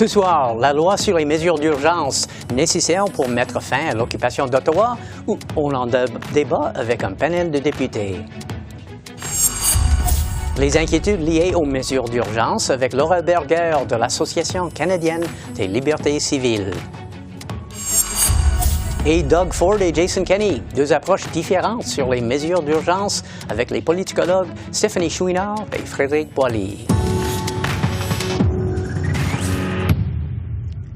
Ce soir, la loi sur les mesures d'urgence nécessaires pour mettre fin à l'occupation d'Ottawa, où on en débat avec un panel de députés. Les inquiétudes liées aux mesures d'urgence avec Laura Berger de l'Association canadienne des libertés civiles. Et Doug Ford et Jason Kenney, deux approches différentes sur les mesures d'urgence avec les politicologues Stéphanie Chouinard et Frédéric Boilly.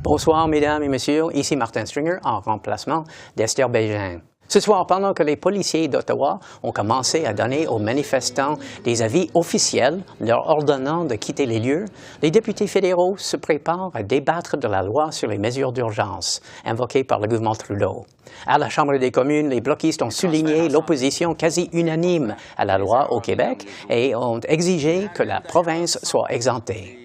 Bonsoir, mesdames et messieurs. Ici Martin Stringer en remplacement d'Esther Bégin. Ce soir, pendant que les policiers d'Ottawa ont commencé à donner aux manifestants des avis officiels leur ordonnant de quitter les lieux, les députés fédéraux se préparent à débattre de la loi sur les mesures d'urgence invoquée par le gouvernement Trudeau. À la Chambre des communes, les bloquistes ont souligné l'opposition quasi unanime à la loi au Québec et ont exigé que la province soit exemptée.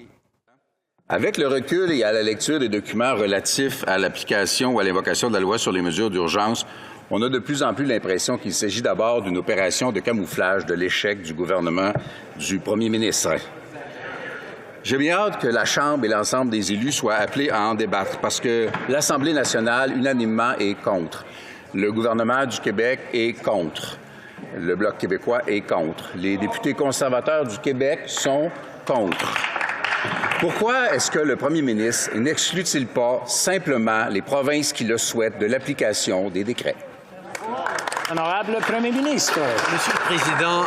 Avec le recul et à la lecture des documents relatifs à l'application ou à l'invocation de la loi sur les mesures d'urgence, on a de plus en plus l'impression qu'il s'agit d'abord d'une opération de camouflage de l'échec du gouvernement du premier ministre. J'ai bien hâte que la Chambre et l'ensemble des élus soient appelés à en débattre parce que l'Assemblée nationale, unanimement, est contre. Le gouvernement du Québec est contre. Le Bloc québécois est contre. Les députés conservateurs du Québec sont contre. Pourquoi est-ce que le premier ministre n'exclut-il pas simplement les provinces qui le souhaitent de l'application des décrets? Honorable Premier ministre. Monsieur le Président,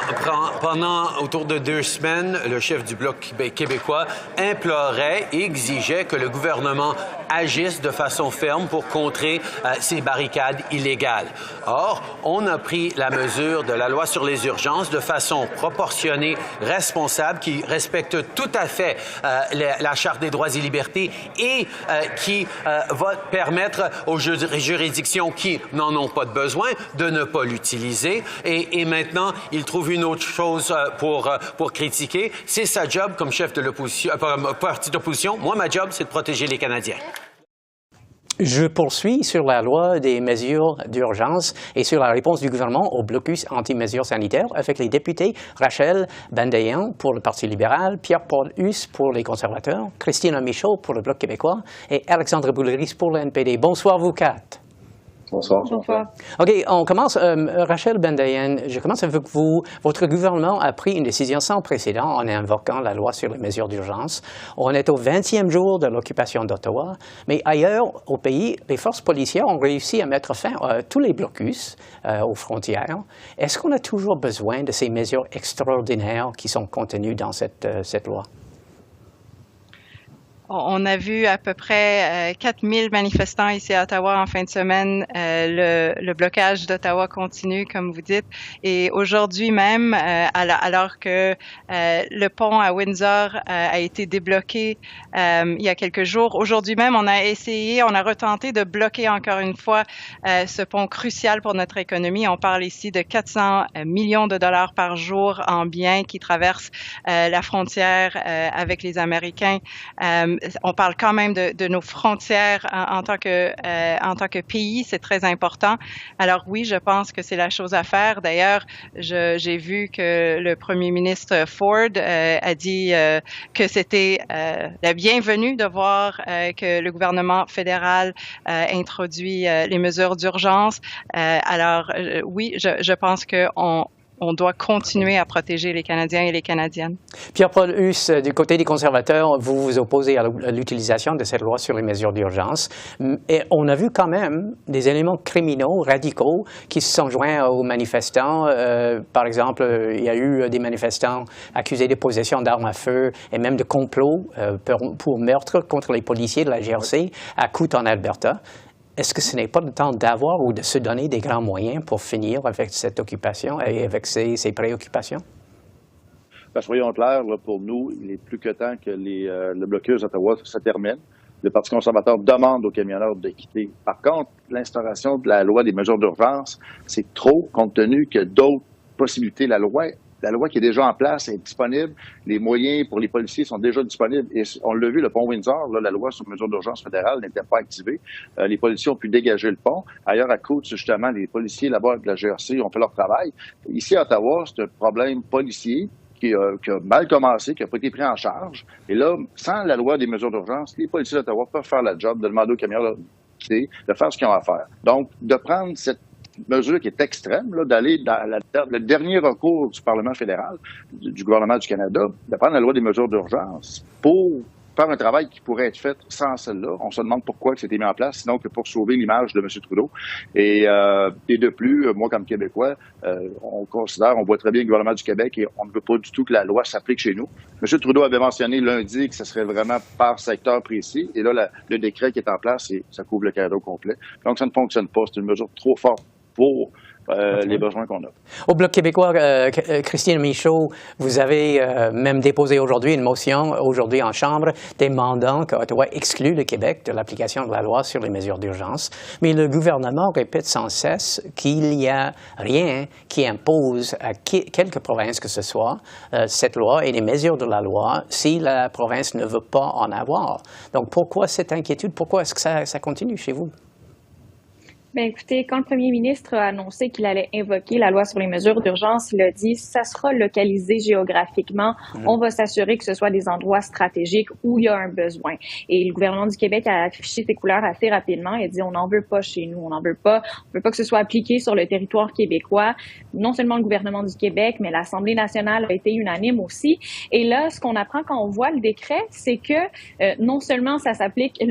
pendant autour de 2 semaines, le chef du Bloc québécois implorait et exigeait que le gouvernement agisse de façon ferme pour contrer ces barricades illégales. Or, on a pris la mesure de la loi sur les urgences de façon proportionnée, responsable, qui respecte tout à fait la Charte des droits et libertés et qui va permettre aux juridictions qui n'en ont pas de besoin de ne pas l'utiliser. Et maintenant, il trouve une autre chose pour critiquer. C'est sa job comme chef de l'opposition, parti d'opposition. Moi, ma job, c'est de protéger les Canadiens. Je poursuis sur la loi des mesures d'urgence et sur la réponse du gouvernement au blocus anti-mesures sanitaires avec les députés Rachel Bandayan pour le Parti libéral, Pierre-Paul Huss pour les conservateurs, Christina Michaud pour le Bloc québécois et Alexandre Boulris pour le NPD. Bonsoir, vous quatre. Bonsoir. OK, on commence. Rachel Bandayan, je commence avec vous. Votre gouvernement a pris une décision sans précédent en invoquant la loi sur les mesures d'urgence. On est au 20e jour de l'occupation d'Ottawa, mais ailleurs au pays, les forces policières ont réussi à mettre fin à tous les blocus aux frontières. Est-ce qu'on a toujours besoin de ces mesures extraordinaires qui sont contenues dans cette loi? On a vu à peu près 4000 manifestants ici à Ottawa en fin de semaine. Le blocage d'Ottawa continue, comme vous dites. Et aujourd'hui même, alors que le pont à Windsor a été débloqué il y a quelques jours, aujourd'hui même, on a retenté de bloquer encore une fois ce pont crucial pour notre économie. On parle ici de 400 millions de dollars par jour en biens qui traversent la frontière avec les Américains. On parle quand même de nos frontières en tant que pays, c'est très important. Alors oui, je pense que c'est la chose à faire. D'ailleurs, j'ai vu que le premier ministre Ford a dit que c'était la bienvenue de voir que le gouvernement fédéral introduit les mesures d'urgence. Oui, je pense on doit continuer à protéger les Canadiens et les Canadiennes. Pierre-Paul Huss, du côté des conservateurs, vous vous opposez à l'utilisation de cette loi sur les mesures d'urgence. Et on a vu quand même des éléments criminels, radicaux, qui se sont joints aux manifestants. Par exemple, il y a eu des manifestants accusés de possession d'armes à feu et même de complot pour meurtre contre les policiers de la GRC à Coutts en Alberta. Est-ce que ce n'est pas le temps d'avoir ou de se donner des grands moyens pour finir avec cette occupation et avec ces préoccupations? Ben, soyons clairs, là, pour nous, il est plus que temps que le blocus d'Ottawa se termine. Le Parti conservateur demande aux camionneurs de quitter. Par contre, l'instauration de la loi des mesures d'urgence, c'est trop, compte tenu que d'autres possibilités, la loi qui est déjà en place est disponible. Les moyens pour les policiers sont déjà disponibles. Et on l'a vu, le pont Windsor, là, la loi sur mesures d'urgence fédérale n'était pas activée. Les policiers ont pu dégager le pont. Ailleurs, à Coutts, justement, les policiers là-bas de la GRC ont fait leur travail. Ici, à Ottawa, c'est un problème policier qui a mal commencé, qui n'a pas été pris en charge. Et là, sans la loi des mesures d'urgence, les policiers d'Ottawa peuvent faire la job, de demander aux camionneurs de faire ce qu'ils ont à faire. Donc, de prendre cette mesure qui est extrême, là, d'aller dans le dernier recours du Parlement fédéral, du gouvernement du Canada, de prendre la loi des mesures d'urgence pour faire un travail qui pourrait être fait sans celle-là. On se demande pourquoi c'était mis en place, sinon que pour sauver l'image de M. Trudeau. Et de plus, moi, comme Québécois, on voit très bien le gouvernement du Québec et on ne veut pas du tout que la loi s'applique chez nous. M. Trudeau avait mentionné lundi que ce serait vraiment par secteur précis. Et là, le décret qui est en place, ça couvre le Canada au complet. Donc, ça ne fonctionne pas. C'est une mesure trop forte pour les besoins qu'on a. Au Bloc québécois, Christine Michaud, vous avez même déposé aujourd'hui une motion, aujourd'hui en Chambre, demandant qu'Ottawa exclue le Québec de l'application de la loi sur les mesures d'urgence. Mais le gouvernement répète sans cesse qu'il n'y a rien qui impose à quelque province que ce soit cette loi et les mesures de la loi si la province ne veut pas en avoir. Donc pourquoi cette inquiétude? Pourquoi est-ce que ça continue chez vous? Bien, écoutez, quand le premier ministre a annoncé qu'il allait invoquer la loi sur les mesures d'urgence, il a dit ça sera localisé géographiquement. On va s'assurer que ce soit des endroits stratégiques où il y a un besoin. Et le gouvernement du Québec a affiché ses couleurs assez rapidement et a dit on n'en veut pas chez nous, on n'en veut pas. On veut pas que ce soit appliqué sur le territoire québécois. Non seulement le gouvernement du Québec, mais l'Assemblée nationale a été unanime aussi. Et là, ce qu'on apprend quand on voit le décret, c'est que non seulement ça s'applique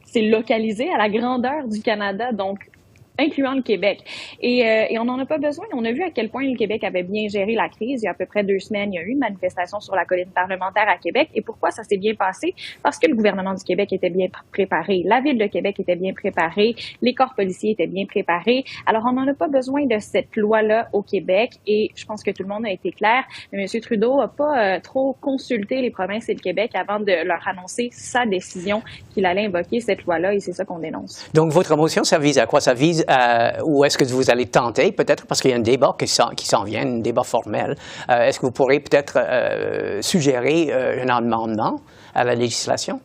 c'est localisé à la grandeur du Canada, donc incluant le Québec. Et on n'en a pas besoin. On a vu à quel point le Québec avait bien géré la crise. Il y a à peu près 2 semaines, il y a eu une manifestation sur la colline parlementaire à Québec. Et pourquoi ça s'est bien passé? Parce que le gouvernement du Québec était bien préparé. La Ville de Québec était bien préparée. Les corps policiers étaient bien préparés. Alors, on n'en a pas besoin de cette loi-là au Québec. Et je pense que tout le monde a été clair. Mais M. Trudeau n'a pas trop consulté les provinces et le Québec avant de leur annoncer sa décision qu'il allait invoquer cette loi-là. Et c'est ça qu'on dénonce. Donc, votre motion, ça vise à quoi? Ça vise ou est-ce que vous allez tenter, peut-être, parce qu'il y a un débat qui s'en vient, un débat formel, est-ce que vous pourrez peut-être suggérer un amendement à la législation?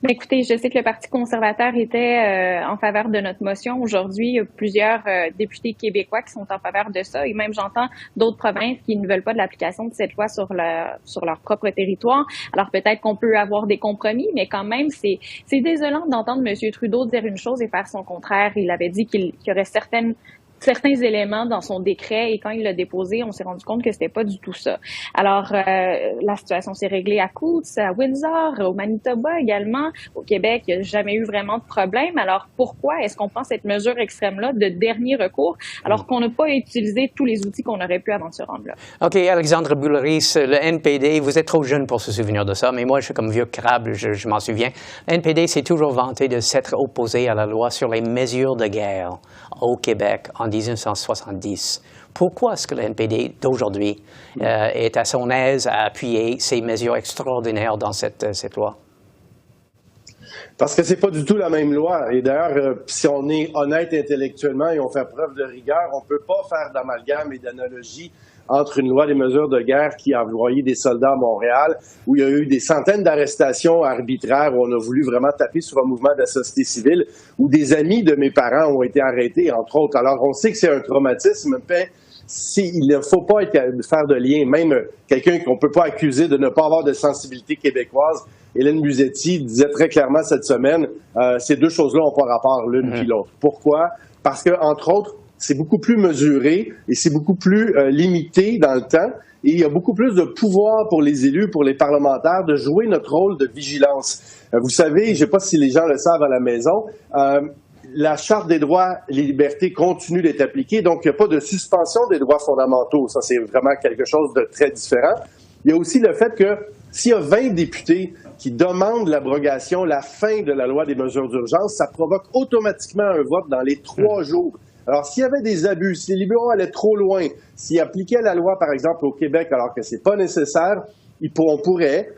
Mais écoutez, je sais que le Parti conservateur était en faveur de notre motion. Aujourd'hui, il y a plusieurs députés québécois qui sont en faveur de ça. Et même, j'entends d'autres provinces qui ne veulent pas de l'application de cette loi sur leur propre territoire. Alors, peut-être qu'on peut avoir des compromis, mais quand même, c'est désolant d'entendre M. Trudeau dire une chose et faire son contraire. Il avait dit qu'il y aurait certains éléments dans son décret et quand il l'a déposé, on s'est rendu compte que c'était pas du tout ça. Alors, la situation s'est réglée à Coutts, à Windsor, au Manitoba également. Au Québec, il n'y a jamais eu vraiment de problème. Alors, pourquoi est-ce qu'on prend cette mesure extrême-là de dernier recours alors qu'on n'a pas utilisé tous les outils qu'on aurait pu avant de se rendre là? OK, Alexandre Boulris, le NPD, vous êtes trop jeune pour se souvenir de ça, mais moi, je suis comme vieux crabe, je m'en souviens. Le NPD s'est toujours vanté de s'être opposé à la loi sur les mesures de guerre au Québec en 1970. Pourquoi est-ce que le NPD d'aujourd'hui est à son aise à appuyer ces mesures extraordinaires dans cette loi? Parce que c'est pas du tout la même loi. Et d'ailleurs, si on est honnête intellectuellement et on fait preuve de rigueur, on peut pas faire d'amalgame et d'analogie entre une loi des mesures de guerre qui a envoyé des soldats à Montréal, où il y a eu des centaines d'arrestations arbitraires, où on a voulu vraiment taper sur un mouvement de la société civile, où des amis de mes parents ont été arrêtés, entre autres. Alors, on sait que c'est un traumatisme, mais il ne faut pas faire de lien. Même quelqu'un qu'on ne peut pas accuser de ne pas avoir de sensibilité québécoise, Hélène Buzetti disait très clairement cette semaine, ces deux choses-là n'ont pas rapport l'une puis l'autre. Pourquoi? Parce que, entre autres, c'est beaucoup plus mesuré et c'est beaucoup plus limité dans le temps. Et il y a beaucoup plus de pouvoir pour les élus, pour les parlementaires, de jouer notre rôle de vigilance. Vous savez, je ne sais pas si les gens le savent à la maison, la Charte des droits et des libertés continue d'être appliquée, donc il n'y a pas de suspension des droits fondamentaux. Ça, c'est vraiment quelque chose de très différent. Il y a aussi le fait que s'il y a 20 députés qui demandent l'abrogation, la fin de la loi des mesures d'urgence, ça provoque automatiquement un vote dans les 3 jours. Alors, s'il y avait des abus, si les libéraux allaient trop loin, s'ils appliquaient la loi, par exemple, au Québec, alors que c'est pas nécessaire, on pourrait,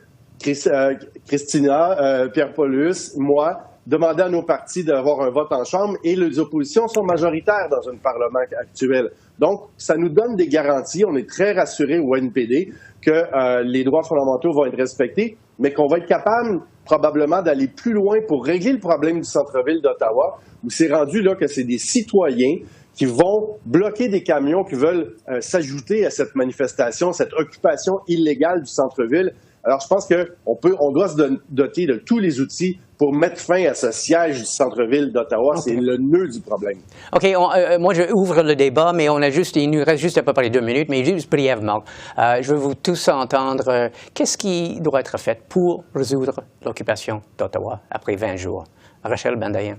Christina, Pierre Paulus, moi, demander à nos partis d'avoir un vote en Chambre et les oppositions sont majoritaires dans un Parlement actuel. Donc, ça nous donne des garanties. On est très rassurés au NPD que les droits fondamentaux vont être respectés, mais qu'on va être capable probablement d'aller plus loin pour régler le problème du centre-ville d'Ottawa, où c'est rendu là que c'est des citoyens qui vont bloquer des camions qui veulent s'ajouter à cette manifestation, cette occupation illégale du centre-ville. Alors, je pense qu'on doit se doter de tous les outils pour mettre fin à ce siège du centre-ville d'Ottawa. Okay. C'est le nœud du problème. OK. Moi, je ouvre le débat, mais il nous reste juste à peu près 2 minutes, mais juste brièvement. Je veux vous tous entendre. Qu'est-ce qui doit être fait pour résoudre l'occupation d'Ottawa après 20 jours? Rachel Bendayan.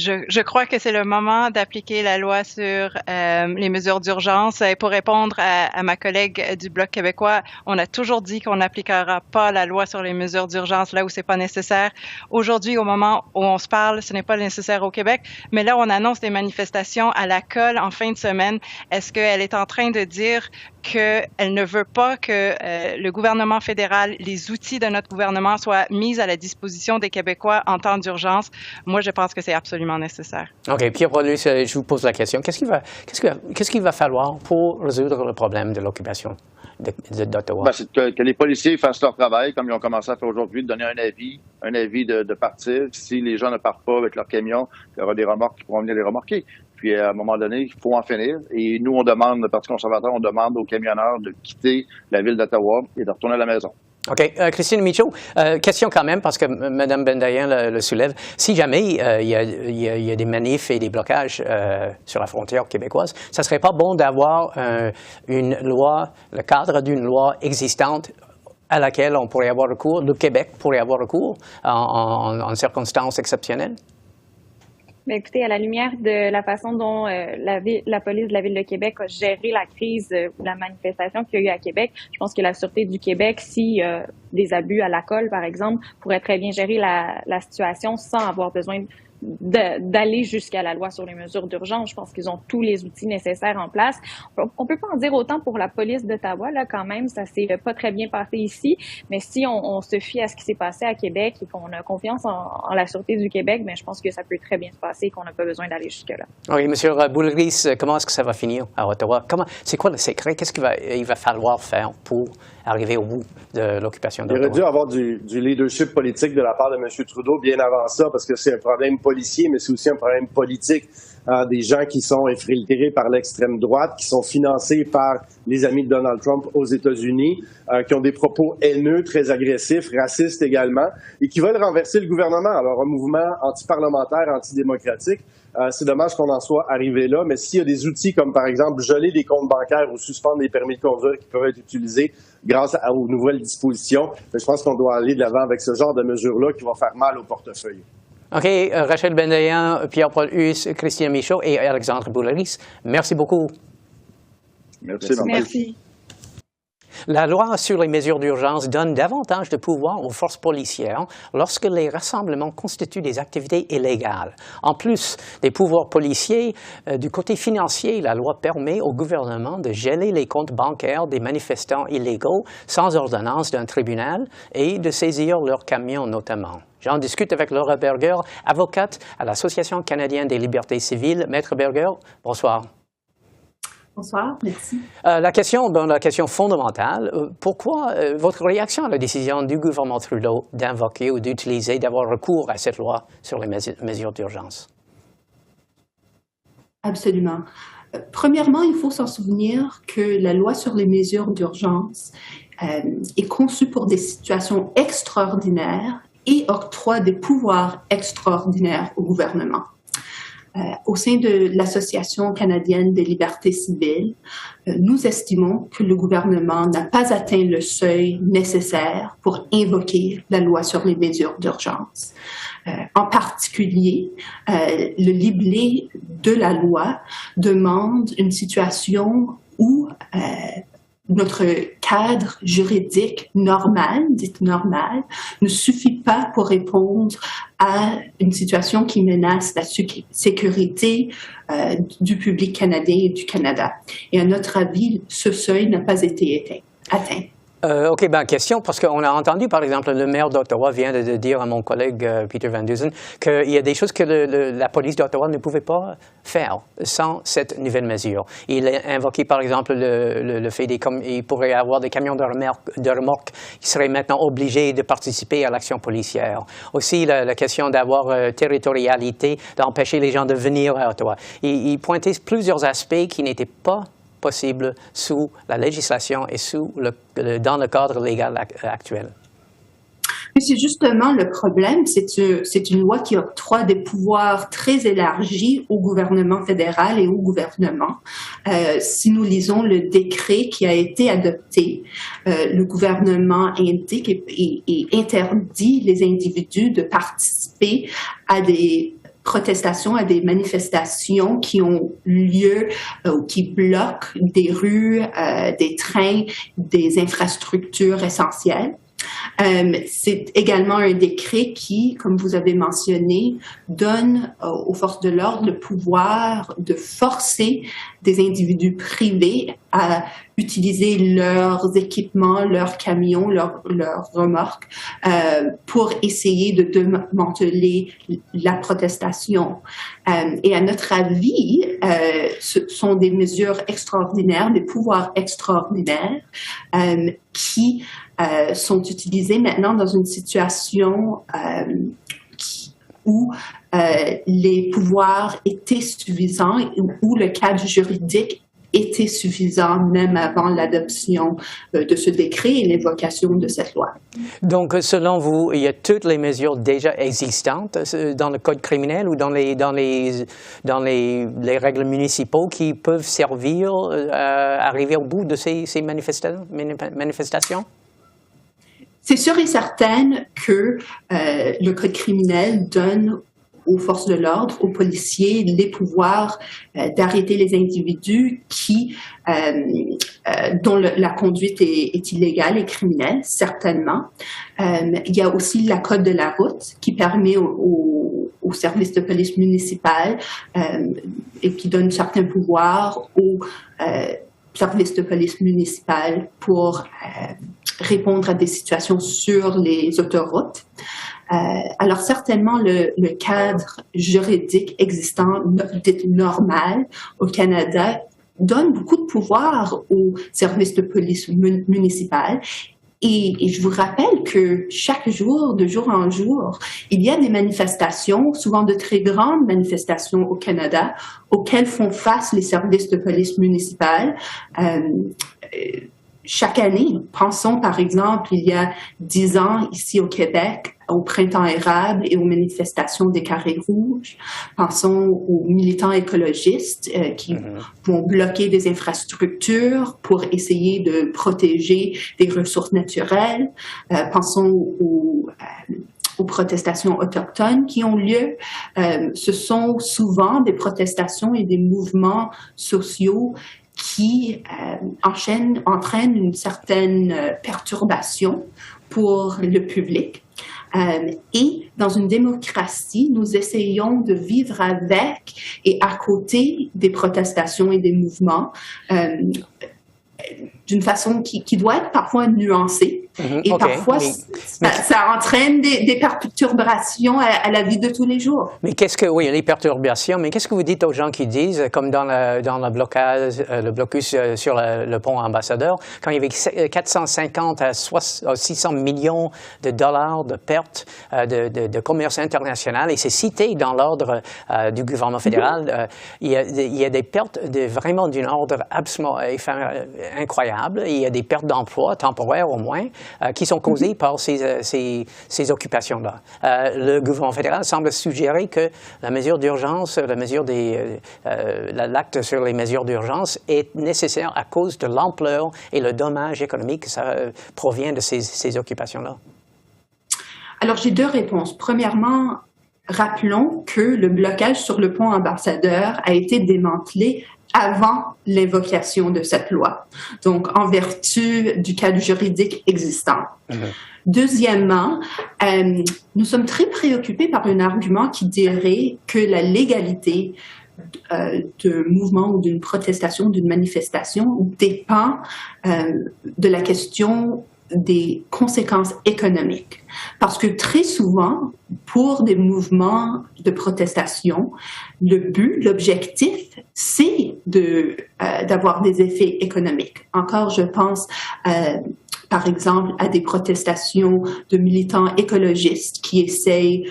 Je crois que c'est le moment d'appliquer la loi sur les mesures d'urgence. Et pour répondre à ma collègue du Bloc québécois, on a toujours dit qu'on n'appliquera pas la loi sur les mesures d'urgence là où c'est pas nécessaire. Aujourd'hui, au moment où on se parle, ce n'est pas nécessaire au Québec, mais là, on annonce des manifestations à la colle en fin de semaine. Est-ce qu'elle est en train de dire qu'elle ne veut pas que le gouvernement fédéral, les outils de notre gouvernement soient mis à la disposition des Québécois en temps d'urgence? Moi, je pense que c'est absolument nécessaire. OK. Pierre Paulus, je vous pose la question. Qu'est-ce qu'il va falloir pour résoudre le problème de l'occupation d'Ottawa? C'est que les policiers fassent leur travail, comme ils ont commencé à faire aujourd'hui, de donner un avis de partir. Si les gens ne partent pas avec leur camion, il y aura des remorques qui pourront venir les remorquer. Puis, à un moment donné, il faut en finir. Et nous, le Parti conservateur, on demande aux camionneurs de quitter la ville d'Ottawa et de retourner à la maison. OK. Christine Michaud, question quand même, parce que Mme Bendayan le soulève. Si jamais il y a des manifs et des blocages sur la frontière québécoise, ça ne serait pas bon d'avoir une loi, le cadre d'une loi existante à laquelle on pourrait avoir recours, le Québec pourrait avoir recours en circonstances exceptionnelles? Mais écoutez, à la lumière de la façon dont la police de la Ville de Québec a géré la crise ou la manifestation qu'il y a eu à Québec, je pense que la Sûreté du Québec, si des abus à la colle, par exemple, pourrait très bien gérer la situation sans avoir besoin d'aller jusqu'à la loi sur les mesures d'urgence. Je pense qu'ils ont tous les outils nécessaires en place. On peut pas en dire autant pour la police d'Ottawa, là, quand même. Ça s'est pas très bien passé ici. Mais si on se fie à ce qui s'est passé à Québec et qu'on a confiance en la Sûreté du Québec, bien, je pense que ça peut très bien se passer et qu'on n'a pas besoin d'aller jusque-là. Oui, M. Boulris, comment est-ce que ça va finir à Ottawa? C'est quoi le secret? Qu'est-ce qu'il va falloir faire pour arriver au bout de l'occupation d'Ottawa? Il aurait dû avoir du leadership politique de la part de M. Trudeau bien avant ça, parce que c'est un problème policier, mais c'est aussi un problème politique. Des gens qui sont infiltrés par l'extrême droite, qui sont financés par les amis de Donald Trump aux États-Unis, qui ont des propos haineux, très agressifs, racistes également, et qui veulent renverser le gouvernement. Alors, un mouvement anti-parlementaire, antidémocratique, c'est dommage qu'on en soit arrivé là, mais s'il y a des outils comme, par exemple, geler les comptes bancaires ou suspendre les permis de conduire qui peuvent être utilisés grâce aux nouvelles dispositions, je pense qu'on doit aller de l'avant avec ce genre de mesures-là qui vont faire mal au portefeuille. OK. Rachel Bendayan, Pierre-Paul Huss, Christian Michaud et Alexandre Boulris, merci beaucoup. Merci. La loi sur les mesures d'urgence donne davantage de pouvoir aux forces policières lorsque les rassemblements constituent des activités illégales. En plus des pouvoirs policiers, du côté financier, la loi permet au gouvernement de geler les comptes bancaires des manifestants illégaux sans ordonnance d'un tribunal et de saisir leurs camions notamment. J'en discute avec Laura Berger, avocate à l'Association canadienne des libertés civiles. Maître Berger, bonsoir. Bonsoir, merci. La question fondamentale, pourquoi votre réaction à la décision du gouvernement Trudeau d'invoquer ou d'utiliser, d'avoir recours à cette loi sur les mesures d'urgence? Absolument. Premièrement, il faut s'en souvenir que la loi sur les mesures d'urgence est conçue pour des situations extraordinaires et octroie des pouvoirs extraordinaires au gouvernement. Au sein de l'Association canadienne des libertés civiles, nous estimons que le gouvernement n'a pas atteint le seuil nécessaire pour invoquer la loi sur les mesures d'urgence. En particulier, le libellé de la loi demande une situation où notre cadre juridique normal, dite normal, ne suffit pas pour répondre à une situation qui menace la sécurité du public canadien et du Canada. Et à notre avis, ce seuil n'a pas été atteint. OK, question, parce qu'on a entendu, par exemple, le maire d'Ottawa vient de dire à mon collègue Peter Van Dusen qu'il y a des choses que la police d'Ottawa ne pouvait pas faire sans cette nouvelle mesure. Il a invoqué, par exemple, le fait qu'il pourrait y avoir des camions de remorque qui seraient maintenant obligés de participer à l'action policière. Aussi, la question d'avoir territorialité, d'empêcher les gens de venir à Ottawa. Il pointait plusieurs aspects qui n'étaient pas possible sous la législation et dans le cadre légal actuel. Mais c'est justement le problème, c'est une loi qui octroie des pouvoirs très élargis au gouvernement fédéral et au gouvernement. Si nous lisons le décret qui a été adopté, le gouvernement indique et interdit les individus de participer à des protestations, à des manifestations qui ont lieu ou qui bloquent des rues, des trains, des infrastructures essentielles. C'est également un décret qui, comme vous avez mentionné, donne aux forces de l'ordre le pouvoir de forcer des individus privés à utiliser leurs équipements, leurs camions, leurs remorques pour essayer de démanteler la protestation. Et à notre avis, ce sont des mesures extraordinaires, des pouvoirs extraordinaires qui sont utilisés maintenant dans une situation où les pouvoirs étaient suffisants, où le cadre juridique était suffisant même avant l'adoption de ce décret et l'évocation de cette loi. Donc, selon vous, il y a toutes les mesures déjà existantes dans le code criminel ou dans les règles municipaux qui peuvent servir à arriver au bout de ces manifestations? C'est sûr et certain que le code criminel donne aux forces de l'ordre, aux policiers, les pouvoirs d'arrêter les individus dont la conduite est illégale et criminelle, certainement. Il y a aussi la code de la route qui permet au service de police municipale et qui donne certains pouvoirs aux services de police municipale pour répondre à des situations sur les autoroutes. Alors certainement, le cadre juridique existant, dit normal au Canada, donne beaucoup de pouvoir aux services de police municipale. Et je vous rappelle que chaque jour, de jour en jour, il y a des manifestations, souvent de très grandes manifestations au Canada, auxquelles font face les services de police municipale. Chaque année, pensons par exemple, il y a 10 ans ici au Québec, au Printemps érable et aux manifestations des Carrés rouges. Pensons aux militants écologistes qui vont bloquer des infrastructures pour essayer de protéger des ressources naturelles. Pensons aux protestations autochtones qui ont lieu. Ce sont souvent des protestations et des mouvements sociaux qui entraînent une certaine perturbation pour le public. Et dans une démocratie, nous essayons de vivre avec et à côté des protestations et des mouvements d'une façon qui doit être parfois nuancée. Et parfois, ça entraîne des perturbations à la vie de tous les jours. Mais oui, les perturbations, mais qu'est-ce que vous dites aux gens qui disent, comme dans le blocus sur le pont Ambassadeur, quand il y avait 450 à 600 millions de dollars de pertes de commerce international, et c'est cité dans l'ordre du gouvernement fédéral, il y a des pertes vraiment d'un ordre absolument incroyable. Il y a des pertes d'emplois temporaires au moins, qui sont causées par ces occupations-là. Le gouvernement fédéral semble suggérer que la mesure d'urgence, l'acte sur les mesures d'urgence est nécessaire à cause de l'ampleur et le dommage économique que ça provient de ces occupations-là. Alors, j'ai deux réponses. Premièrement, rappelons que le blocage sur le pont Ambassadeur a été démantelé avant l'invocation de cette loi, donc en vertu du cadre juridique existant. Deuxièmement, nous sommes très préoccupés par un argument qui dirait que la légalité d'un mouvement ou d'une protestation, d'une manifestation dépend de la question des conséquences économiques. Parce que très souvent, pour des mouvements de protestation, le but, l'objectif, c'est d'avoir des effets économiques. Encore, je pense par exemple, à des protestations de militants écologistes qui essayent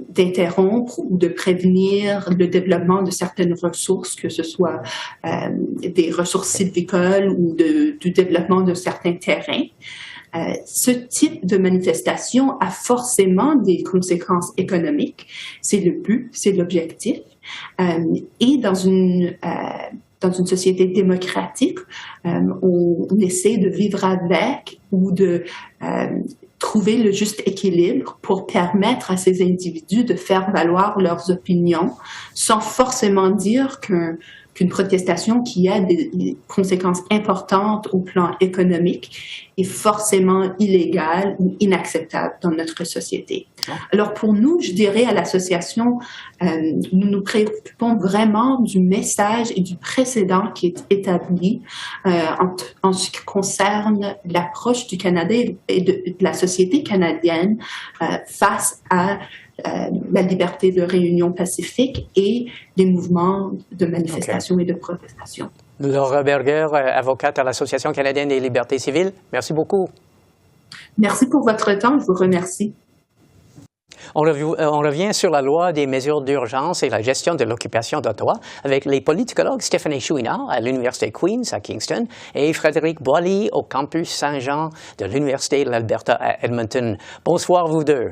d'interrompre ou de prévenir le développement de certaines ressources, que ce soit des ressources sylvicoles ou du développement de certains terrains. Ce type de manifestation a forcément des conséquences économiques. C'est le but, c'est l'objectif. Et dans une société démocratique, on essaie de vivre avec ou de trouver le juste équilibre pour permettre à ces individus de faire valoir leurs opinions sans forcément dire qu'une protestation qui a des conséquences importantes au plan économique est forcément illégale ou inacceptable dans notre société. Alors pour nous, je dirais à l'association, nous nous préoccupons vraiment du message et du précédent qui est établi en ce qui concerne l'approche du Canada et de la société canadienne face à la liberté de réunion pacifique et les mouvements de manifestation et de protestation. Laura Berger, avocate à l'Association canadienne des libertés civiles, merci beaucoup. Merci pour votre temps, je vous remercie. On revient sur la loi des mesures d'urgence et la gestion de l'occupation d'Ottawa avec les politologues Stéphanie Chouinard à l'Université Queen's à Kingston et Frédéric Boilly au campus Saint-Jean de l'Université de l'Alberta à Edmonton. Bonsoir vous deux.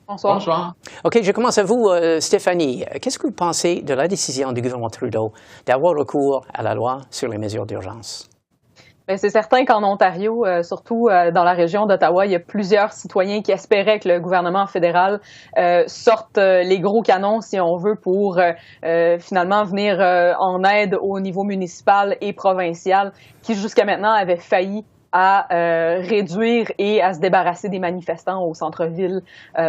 Bonsoir. Bonsoir. OK, je commence à vous, Stéphanie. Qu'est-ce que vous pensez de la décision du gouvernement Trudeau d'avoir recours à la loi sur les mesures d'urgence? Bien, c'est certain qu'en Ontario, surtout dans la région d'Ottawa, il y a plusieurs citoyens qui espéraient que le gouvernement fédéral sorte les gros canons, si on veut, pour finalement venir en aide au niveau municipal et provincial, qui jusqu'à maintenant avaient failli à réduire et à se débarrasser des manifestants au centre-ville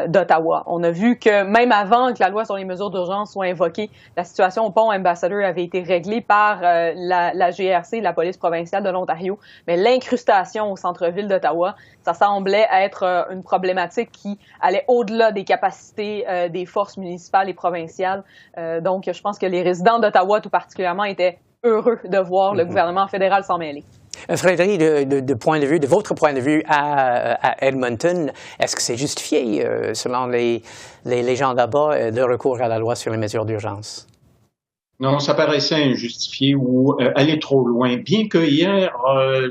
d'Ottawa. On a vu que même avant que la loi sur les mesures d'urgence soit invoquée, la situation au pont Ambassador avait été réglée par la GRC, la police provinciale de l'Ontario, mais l'incrustation au centre-ville d'Ottawa, ça semblait être une problématique qui allait au-delà des capacités des forces municipales et provinciales. Donc, je pense que les résidents d'Ottawa, tout particulièrement, étaient heureux de voir le gouvernement fédéral s'en mêler. Frédéric, de votre point de vue à Edmonton, est-ce que c'est justifié, selon les gens là-bas, de recours à la loi sur les mesures d'urgence? Non, ça paraissait injustifié ou aller trop loin. Bien que hier,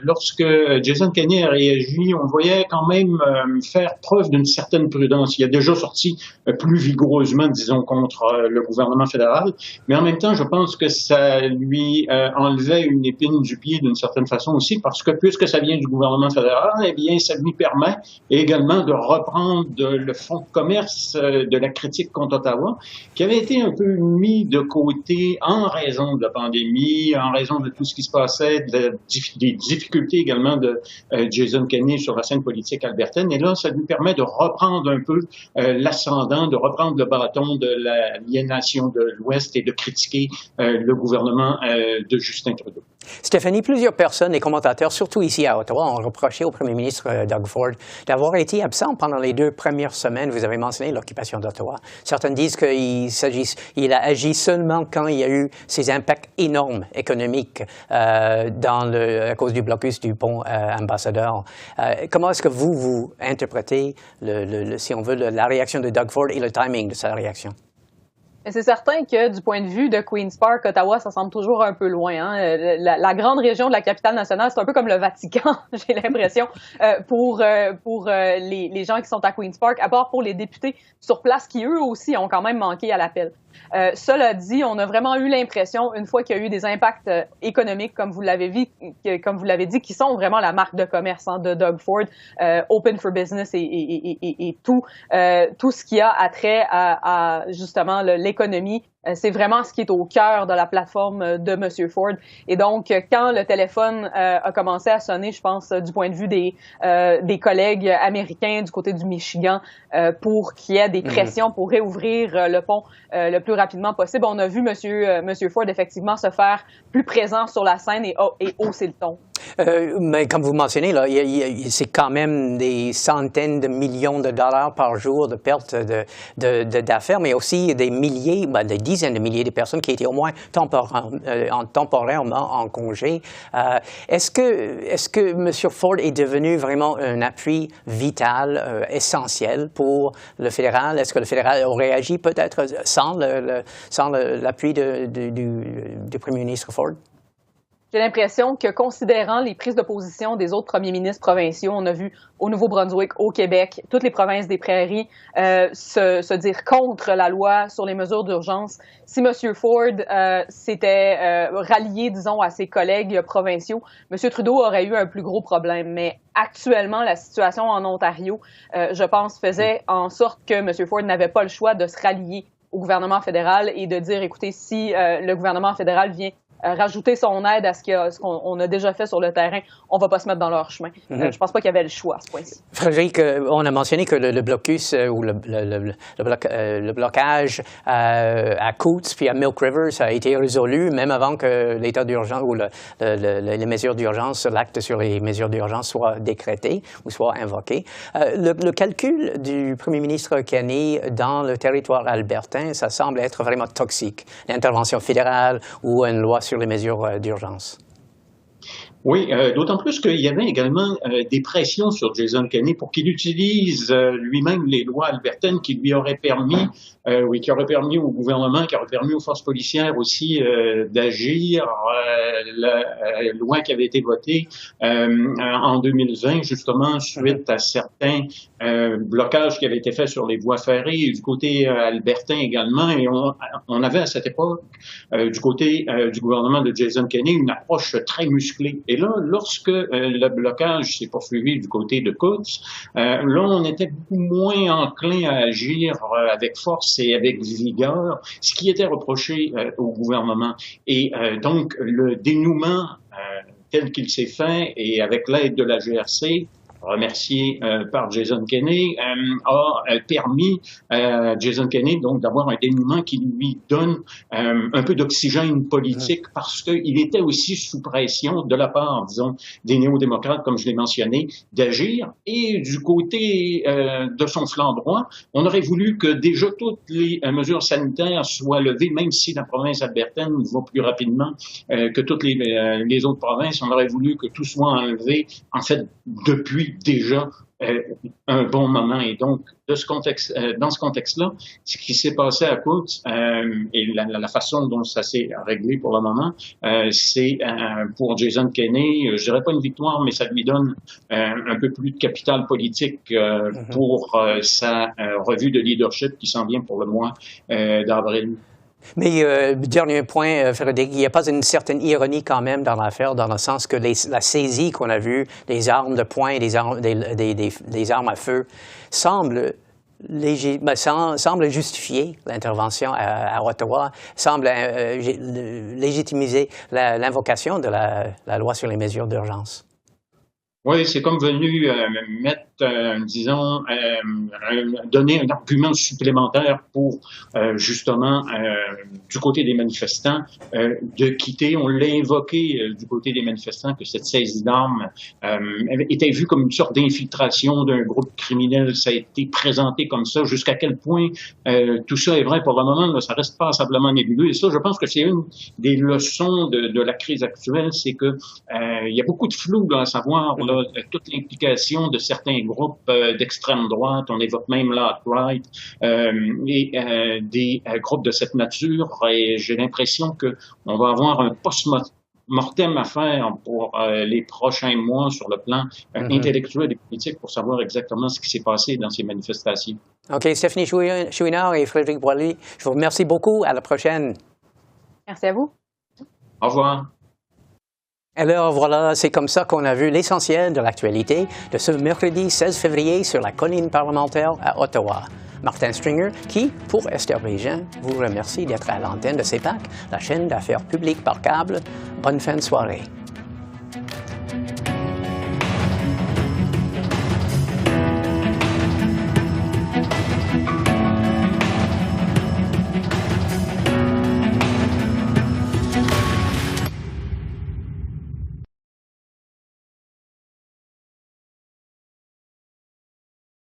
lorsque Jason Kenney a réagi, on voyait quand même faire preuve d'une certaine prudence. Il a déjà sorti plus vigoureusement, disons, contre le gouvernement fédéral. Mais en même temps, je pense que ça lui enlevait une épine du pied d'une certaine façon aussi, parce que puisque ça vient du gouvernement fédéral, eh bien, ça lui permet également de reprendre le fonds de commerce de la critique contre Ottawa, qui avait été un peu mis de côté en raison de la pandémie, en raison de tout ce qui se passait, des difficultés également de Jason Kenney sur la scène politique albertaine. Et là, ça lui permet de reprendre un peu l'ascendant, de reprendre le bâton de l'aliénation de l'Ouest et de critiquer le gouvernement de Justin Trudeau. Stéphanie, plusieurs personnes et commentateurs, surtout ici à Ottawa, ont reproché au premier ministre Doug Ford d'avoir été absent pendant les 2 premières semaines. Vous avez mentionné l'occupation d'Ottawa. Certains disent qu'il a agi seulement quand il y a eu ces impacts énormes économiques à cause du blocus du pont Ambassador. Comment est-ce que vous interprétez, si on veut, la réaction de Doug Ford et le timing de sa réaction? C'est certain que du point de vue de Queen's Park, Ottawa, ça semble toujours un peu loin. Hein? La grande région de la capitale nationale, c'est un peu comme le Vatican, j'ai l'impression, pour les gens qui sont à Queen's Park, à part pour les députés sur place qui, eux aussi, ont quand même manqué à l'appel. Cela dit, on a vraiment eu l'impression, une fois qu'il y a eu des impacts économiques, comme vous l'avez dit, qui sont vraiment la marque de commerce de Doug Ford, Open for Business et tout ce qui a attrait à justement l'économie C'est vraiment ce qui est au cœur de la plateforme de M. Ford. Et donc, quand le téléphone a commencé à sonner, je pense, du point de vue des collègues américains du côté du Michigan, pour qu'il y ait des pressions pour réouvrir le pont le plus rapidement possible, on a vu M. Ford effectivement se faire plus présent sur la scène et hausser le ton. Mais comme vous mentionnez, là, c'est quand même des centaines de millions de dollars par jour de pertes d'affaires, mais aussi des milliers, des dizaines de milliers de personnes qui étaient au moins temporairement en congé. Est-ce que M. Ford est devenu vraiment un appui vital, essentiel pour le fédéral? Est-ce que le fédéral aurait agi peut-être sans l'appui du premier ministre Ford? J'ai l'impression que, considérant les prises de position des autres premiers ministres provinciaux, on a vu au Nouveau-Brunswick, au Québec, toutes les provinces des prairies se dire contre la loi sur les mesures d'urgence. Si M. Ford s'était rallié, disons, à ses collègues provinciaux, M. Trudeau aurait eu un plus gros problème. Mais actuellement, la situation en Ontario, je pense, faisait en sorte que M. Ford n'avait pas le choix de se rallier au gouvernement fédéral et de dire, écoutez, si le gouvernement fédéral vient rajouter son aide à ce qu'on a déjà fait sur le terrain, on ne va pas se mettre dans leur chemin. Je ne pense pas qu'il y avait le choix à ce point-ci. Frédéric, on a mentionné que le blocus ou le blocage à Coutts puis à Milk River, ça a été résolu même avant que l'état d'urgence ou les mesures d'urgence, l'acte sur les mesures d'urgence soit décrété ou soit invoqué. Le calcul du premier ministre Kenney dans le territoire albertain, ça semble être vraiment toxique. L'intervention fédérale ou une loi sur les mesures d'urgence. Oui, d'autant plus qu'il y avait également des pressions sur Jason Kenney pour qu'il utilise lui-même les lois albertaines qui lui auraient permis, qui auraient permis au gouvernement, qui auraient permis aux forces policières aussi d'agir. La loi qui avait été votée en 2020, justement, suite à certains blocages qui avaient été faits sur les voies ferrées, du côté albertain également, et on avait à cette époque, du côté du gouvernement de Jason Kenney, une approche très musclée. Et là, lorsque le blocage s'est poursuivi du côté de Coutts, là, on était beaucoup moins enclin à agir avec force et avec vigueur, ce qui était reproché au gouvernement. Et donc, le dénouement tel qu'il s'est fait, et avec l'aide de la GRC, remercié par Jason Kenney, a permis à Jason Kenney donc d'avoir un dénouement qui lui donne un peu d'oxygène politique parce qu'il était aussi sous pression de la part, disons, des néo-démocrates, comme je l'ai mentionné, d'agir. Et du côté de son flanc droit, on aurait voulu que déjà toutes les mesures sanitaires soient levées, même si la province albertaine va plus rapidement que toutes les autres provinces. On aurait voulu que tout soit enlevé, en fait, depuis déjà un bon moment. Et donc, dans ce contexte-là, ce qui s'est passé à Coutts et la façon dont ça s'est réglé pour le moment, c'est pour Jason Kenney, je dirais pas une victoire, mais ça lui donne un peu plus de capital politique pour sa revue de leadership qui s'en vient pour le mois d'avril. Mais dernier point, Frédéric, il n'y a pas une certaine ironie quand même dans l'affaire, dans le sens que la saisie qu'on a vue des armes de poing et des armes à feu semble justifier l'intervention à Ottawa, semble légitimiser l'invocation de la loi sur les mesures d'urgence. Oui, c'est comme venu mettre, disons, donner un argument supplémentaire pour justement, du côté des manifestants, de quitter. On l'a invoqué du côté des manifestants que cette saisie d'armes était vue comme une sorte d'infiltration d'un groupe criminel. Ça a été présenté comme ça. Jusqu'à quel point tout ça est vrai pour le moment, là, ça reste passablement nébuleux. Et ça, je pense que c'est une des leçons de la crise actuelle, c'est que il y a beaucoup de flou là, à savoir là, toute l'implication de certains groupes d'extrême droite, on évoque même l'alt-right, et des groupes de cette nature. Et j'ai l'impression qu'on va avoir un post-mortem à faire pour les prochains mois sur le plan intellectuel et politique pour savoir exactement ce qui s'est passé dans ces manifestations. OK. Stéphanie Chouinard et Frédéric Boily, je vous remercie beaucoup. À la prochaine. Merci à vous. Au revoir. Alors voilà, c'est comme ça qu'on a vu l'essentiel de l'actualité de ce mercredi 16 février sur la colline parlementaire à Ottawa. Martin Stringer, qui, pour Esther Bégin, vous remercie d'être à l'antenne de CEPAC, la chaîne d'affaires publiques par câble. Bonne fin de soirée.